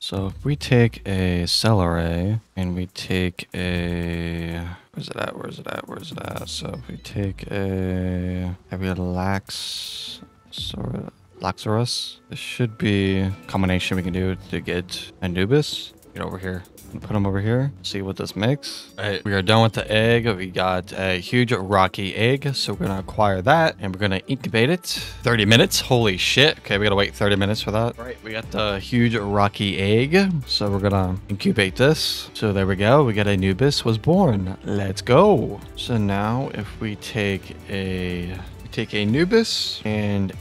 So if we take a celery and we take a... Where's it at? Where's it at? Where's it at? So if we take a... Have we got Laxarus? This should be a combination we can do to get Anubis. Get over here. Put them over here. See what this makes. All right, we are done with the egg. We got a huge rocky egg, so we're gonna acquire that and we're gonna incubate it. 30 minutes. Holy shit. Okay, we gotta wait 30 minutes for that. All right, we got the huge rocky egg, so we're gonna incubate this. So there we go. We got Anubis was born. Let's go. So now if we take a Anubis and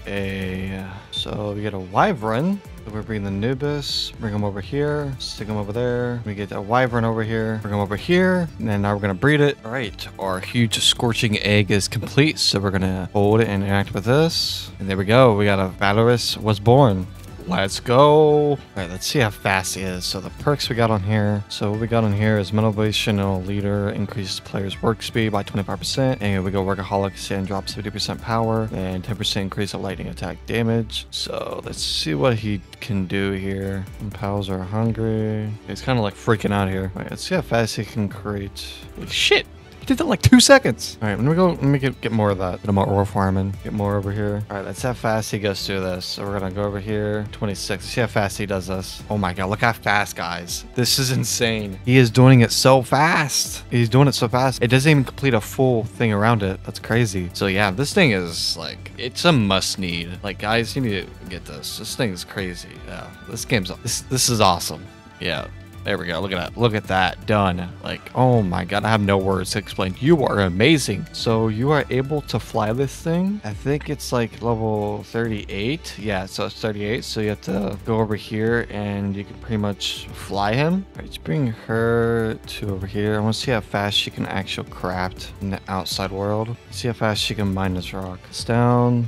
so we get a wyvern. So we're bringing the Anubis, bring them over here, stick them over there. We get a wyvern over here, bring them over here, and then now we're gonna breed it. All right, our huge scorching egg is complete. So we're gonna hold it and interact with this. And there we go. We got a Valorous was born. Let's go. All right, let's see how fast he is. So the perks we got on here. So what we got on here is motivational leader, increases player's work speed by 25%. And we go workaholic, sand drops 50% power and 10% increase of lightning attack damage. So let's see what he can do here. And pals are hungry. He's kind of like freaking out here. All right, let's see how fast he can create. Holy shit. He did that in like 2 seconds. All right, let me get more of that. Get more ore farming. Get more over here. All right, let's see how fast he goes through this. So we're gonna go over here. 26. Let's see how fast he does this. Oh my god, look how fast, guys. This is insane. He is doing it so fast. He's doing it so fast. It doesn't even complete a full thing around it. That's crazy. So yeah, this thing is like, it's a must need. Like guys, you need to get this. This thing is crazy. Yeah, this game's, this is awesome. Yeah. There we go. Look at that. Look at that. Done. Like, oh my god. I have no words to explain. You are amazing. So you are able to fly this thing. I think it's like level 38. Yeah, so it's 38. So you have to go over here and you can pretty much fly him. All right, let's bring her to over here. I want to see how fast she can actually craft in the outside world. See how fast she can mine this rock. It's down.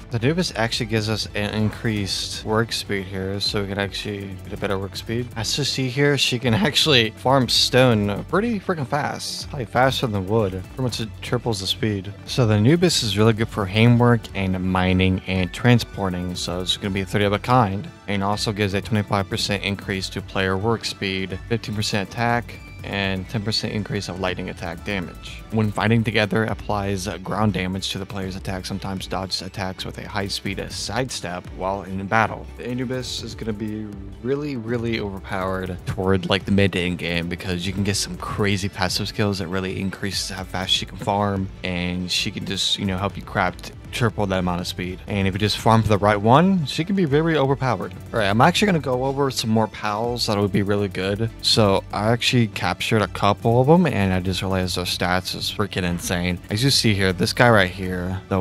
The Anubis actually gives us an increased work speed here, so we can actually get a better work speed. As you see here, she can actually farm stone pretty freaking fast. Probably faster than wood. Pretty much it triples the speed. So the Anubis is really good for handwork and mining and transporting, so it's going to be 30 of a kind. And also gives a 25% increase to player work speed, 15% attack, and 10% increase of lightning attack damage. When fighting together, applies ground damage to the player's attack, sometimes dodges attacks with a high speed sidestep while in battle. The Anubis is going to be really overpowered toward like the mid to end game because you can get some crazy passive skills that really increases how fast she can farm, and she can just, you know, help you craft triple that amount of speed. And if you just farm for the right one, she can be very overpowered. All right, I'm actually going to go over some more pals that would be really good. So I actually captured a couple of them and I just realized their stats is freaking insane. As you see here, this guy right here, the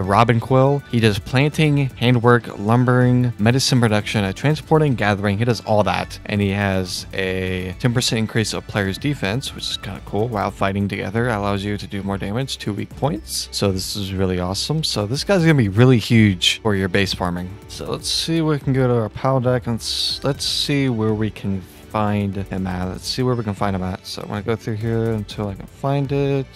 Robin Quill, he does planting, handwork, lumbering, medicine production, transporting, gathering. He does all that. And he has a 10% increase of player's defense, which is kind of cool. While fighting together, allows you to do more damage, 2 weak points. So this is really awesome. So this guy's gonna be really huge for your base farming. So let's see where we can go to our pal deck and let's see where we can find him at. Let's see where we can find him at. So I'm gonna go through here until I can find it.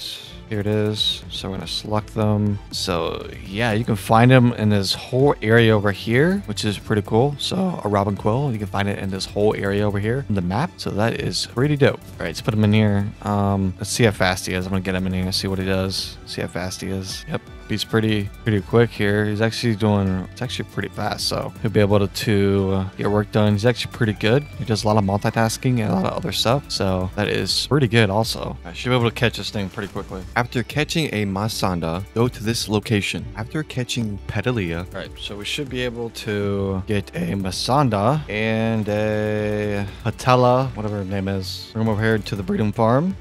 Here it is. So we're gonna select them. So yeah, you can find him in this whole area over here, which is pretty cool. So a Robin Quill, you can find it in this whole area over here in the map. So that is pretty dope. All right, let's put him in here. Let's see how fast he is. I'm gonna get him in here and see what he does. See how fast he is. Yep. He's pretty quick here. He's actually doing, it's actually pretty fast, so he'll be able to get work done. He's actually pretty good. He does a lot of multitasking and a lot of other stuff, so that is pretty good also. I should be able to catch this thing pretty quickly. After catching a Masanda, go to this location. After catching Pedalia, right, so we should be able to get a Masanda and a Patella, whatever her name is. Bring them over here to the breeding farm.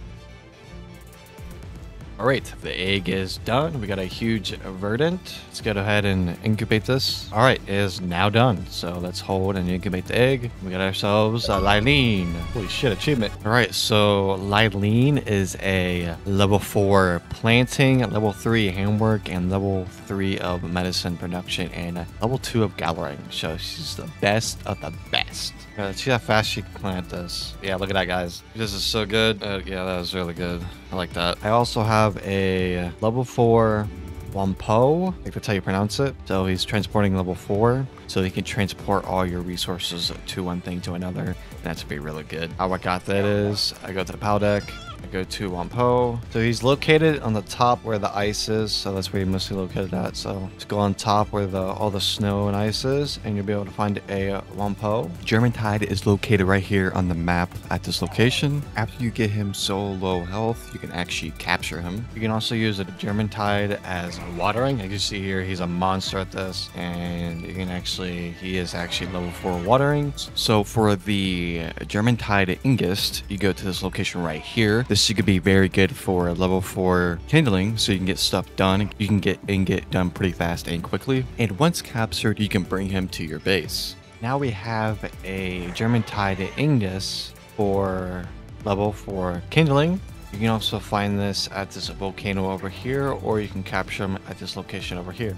All right, the egg is done. We got a huge verdant. Let's go ahead and incubate this. All right, it is now done. So let's hold and incubate the egg. We got ourselves a Lylene. Holy shit, achievement. All right, so Lylene is a level 4 planting, level 3 handwork, and level 3 of medicine production, and level 2 of gathering. So she's the best of the best. Let's see how fast she can plant this. Yeah, look at that, guys. This is so good. Yeah, that was really good. I like that. I also have a level 4 Wampo. I think that's how you pronounce it. So he's transporting level 4. so you can transport all your resources to one thing to another. And that's be really good. How I got that is I go to the POW deck. I go to Wampo. So he's located on the top where the ice is. So that's where he's mostly located at. So just go on top where all the snow and ice is, and you'll be able to find a Wampo. German Tide is located right here on the map at this location. After you get him so low health, you can actually capture him. You can also use a German Tide as watering. As you see here, he's a monster at this, and you can he is actually level 4 watering. So for the German Tide Ingest, you go to this location right here. This could be very good for level 4 kindling, so you can get stuff done. You can get ingot done pretty fast and quickly. And once captured, you can bring him to your base. Now we have a German Tide Ingus for level 4 kindling. You can also find this at this volcano over here, or you can capture him at this location over here.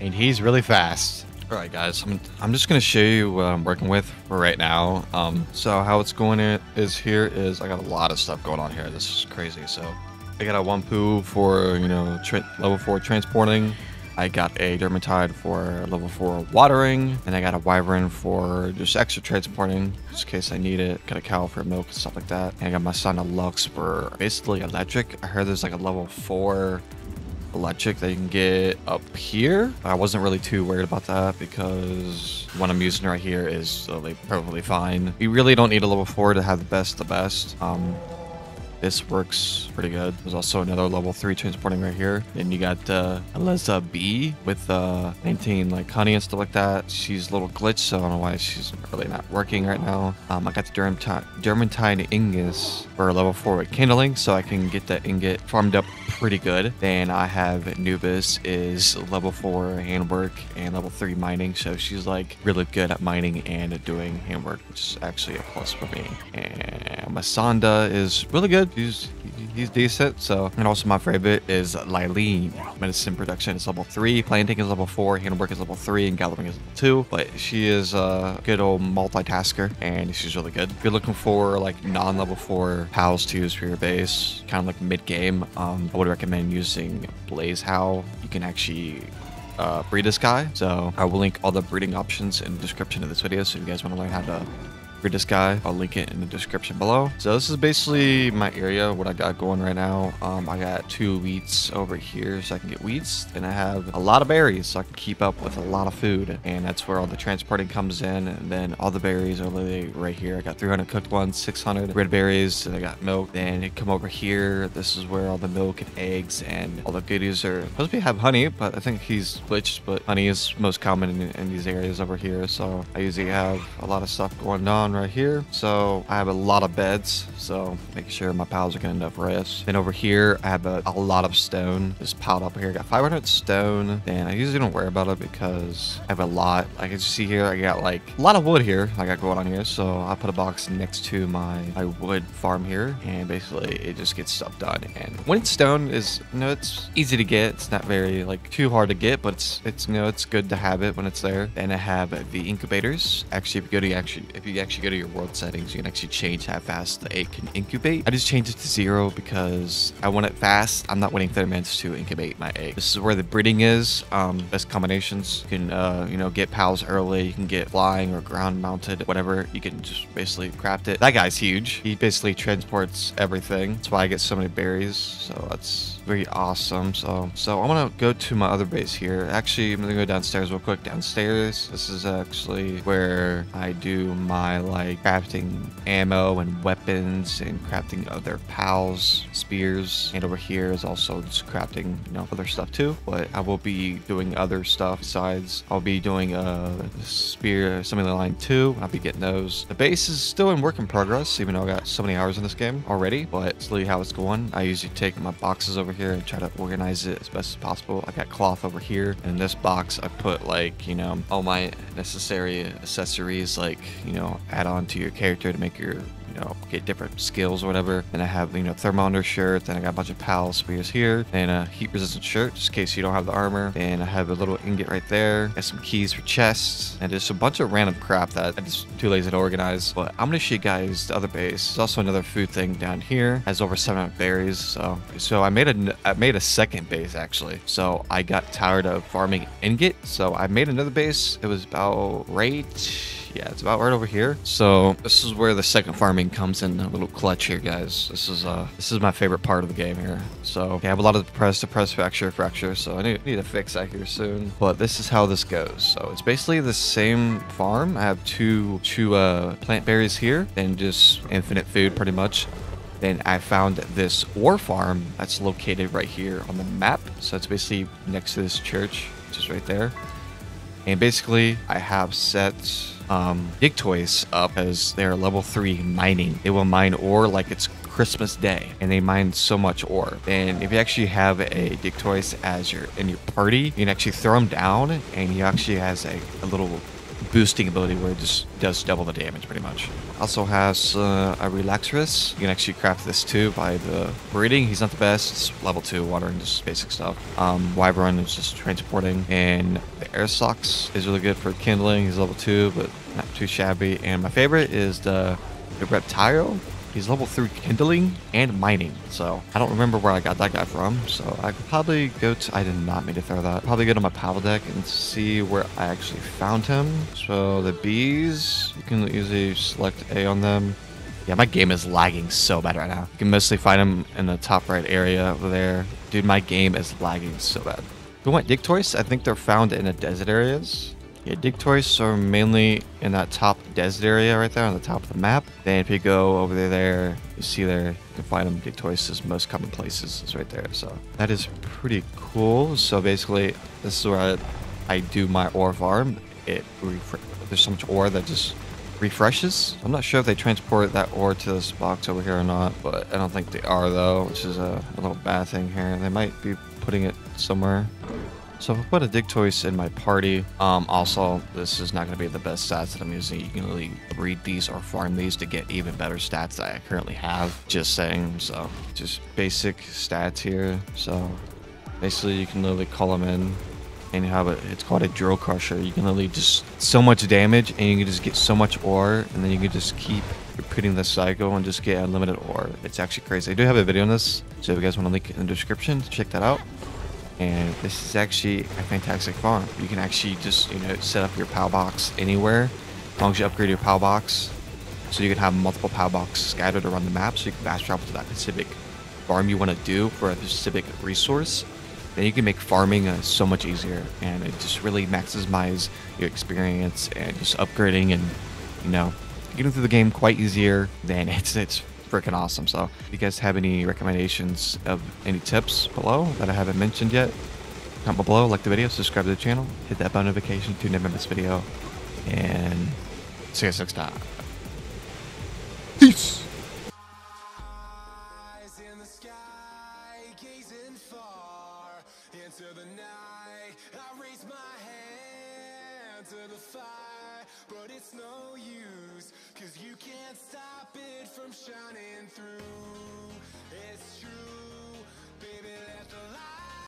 And he's really fast. Alright guys, I'm just going to show you what I'm working with for right now. So how it's going is I got a lot of stuff going on here. This is crazy. So I got a Wampu for, level 4 transporting. I got a German Tide for level 4 watering. And I got a Wyvern for just extra transporting, just in case I need it. Got a cow for milk and stuff like that. And I got my son a Lux for basically electric. I heard there's like a level 4 electric that you can get up here. I wasn't really too worried about that because what I'm using right here is perfectly fine. You really don't need a level 4 to have the best of the best. This works pretty good. There's also another level 3 transporting right here. And you got Eliza B with 19 like honey and stuff like that. She's a little glitched, so I don't know why she's really not working right now. I got the German Tide Ingus for level 4 with kindling, so I can get that ingot farmed up pretty good. Then I have Anubis is level 4 handwork and level 3 mining, so she's like really good at mining and doing handwork, which is actually a plus for me. And Masanda is really good. He's decent. So, and also my favorite is Lylene. Medicine production is level 3, planting is level 4, handwork is level 3, and galloping is level 2. But she is a good old multitasker, and she's really good. If you're looking for like non-level 4 pals to use for your base, kind of like mid-game, I would recommend using Blaze Howl. You can actually breed this guy. So I will link all the breeding options in the description of this video, so if you guys want to learn how to breed this guy, I'll link it in the description below. So this is basically my area, what I got going right now. I got 2 wheats over here so I can get wheats, and I have a lot of berries so I can keep up with a lot of food, and that's where all the transporting comes in. And then all the berries are literally right here. I got 300 cooked ones, 600 red berries, and I got milk. Then you come over here, this is where all the milk and eggs and all the goodies are supposed to have honey, but I think he's glitched. But honey is most common in these areas over here, so I usually have a lot of stuff going on right here. So I have a lot of beds, so make sure my pals are getting enough rest. Then over here I have a lot of stone just piled up here. I got 500 stone, and I usually don't worry about it because I have a lot. Like as you see here, I got like a lot of wood here I got going on here, so I put a box next to my wood farm here, and basically it just gets stuff done. And when stone is, it's easy to get. It's not very like too hard to get, but it's good to have it when it's there. Then I have the incubators. Actually, if you actually go to your world settings, you can actually change how fast the egg can incubate. I just changed it to 0 because I want it fast. I'm not waiting 30 minutes to incubate my egg. This is where the breeding is. Best combinations. You can get pals early. You can get flying or ground mounted, whatever. You can just basically craft it. That guy's huge. He basically transports everything. That's why I get so many berries. So that's very awesome. So I'm gonna go to my other base here. Actually, I'm gonna go downstairs real quick. Downstairs, this is actually where I do my like crafting ammo and weapons and crafting other pals, spears. And over here is also just crafting other stuff too. But I will be doing other stuff besides. I'll be doing a spear assembly line 2. I'll be getting those. The base is still in work in progress, even though I got so many hours in this game already. But slowly how it's going. I usually take my boxes over here and try to organize it as best as possible. I got cloth over here, and in this box I put like all my necessary accessories, like add on to your character to make your you know, get different skills or whatever. Then I have, you know, thermometer shirt. Then I got a bunch of pal spears here, and a heat resistant shirt just in case you don't have the armor. And I have a little ingot right there. Got some keys for chests, and just a bunch of random crap that I'm just too lazy to organize. But I'm gonna show you guys the other base. There's also another food thing down here. Has over 700 berries. So I made a second base actually. So I got tired of farming ingot, so I made another base. It was about right. Yeah, it's about right over here. So this is where the second farming comes in a little clutch here, guys. This is my favorite part of the game here. So I have a lot of press fracture. So I need to fix that here soon. But this is how this goes. So it's basically the same farm. I have two plant berries here and just infinite food pretty much. Then I found this ore farm that's located right here on the map. So it's basically next to this church, which is right there. And basically, I have set dig toys up as they're level 3 mining. They will mine ore like it's Christmas Day, and they mine so much ore. And if you actually have a dig toys as in your party, you can actually throw them down, and he actually has a little boosting ability where it just does double the damage pretty much. Also has a Relaxarus. You can actually craft this too by the breeding. He's not the best. It's level 2 water and just basic stuff. Wyvern is just transporting, and the Air Socks is really good for kindling. He's level 2 but not too shabby. And my favorite is the Reptile. He's level 3 kindling and mining. So I don't remember where I got that guy from. So I could probably go to, I did not mean to throw that. Probably go to my Palworld deck and see where I actually found him. So the bees, you can easily select A on them. Yeah, my game is lagging so bad right now. You can mostly find him in the top right area over there. Dude, my game is lagging so bad. If you want dig toys, I think they're found in the desert areas. Yeah, dig toys are mainly in that top desert area right there on the top of the map. Then if you go over there, you see there, you can find them. Dig toys is most common places is right there. So that is pretty cool. So basically, this is where I do my ore farm. There's so much ore that just refreshes. I'm not sure if they transport that ore to this box over here or not, but I don't think they are though, which is a little bad thing here. They might be putting it somewhere. So if I put a dig toys in my party, also this is not going to be the best stats that I'm using. You can really breed these or farm these to get even better stats that I currently have. Just saying. So just basic stats here. So basically you can literally call them in and you have it's called a drill crusher. You can literally just so much damage and you can just get so much ore, and then you can just keep repeating the cycle and just get unlimited ore. It's actually crazy. I do have a video on this, so if you guys want to link it in the description to check that out. And this is actually a fantastic farm. You can actually just, you know, set up your POW box anywhere as long as you upgrade your POW box. So you can have multiple POW boxes scattered around the map, so you can fast travel to that specific farm you want to do for a specific resource. Then you can make farming so much easier, and it just really maximizes your experience and just upgrading and, you know, getting through the game quite easier. Then it's freaking awesome. So if you guys have any recommendations of any tips below that I haven't mentioned yet, comment below, like the video, subscribe to the channel, hit that bell notification to never miss video, and see you guys next time. Peace. But it's no use, 'cause you can't stop it from shining through. It's true.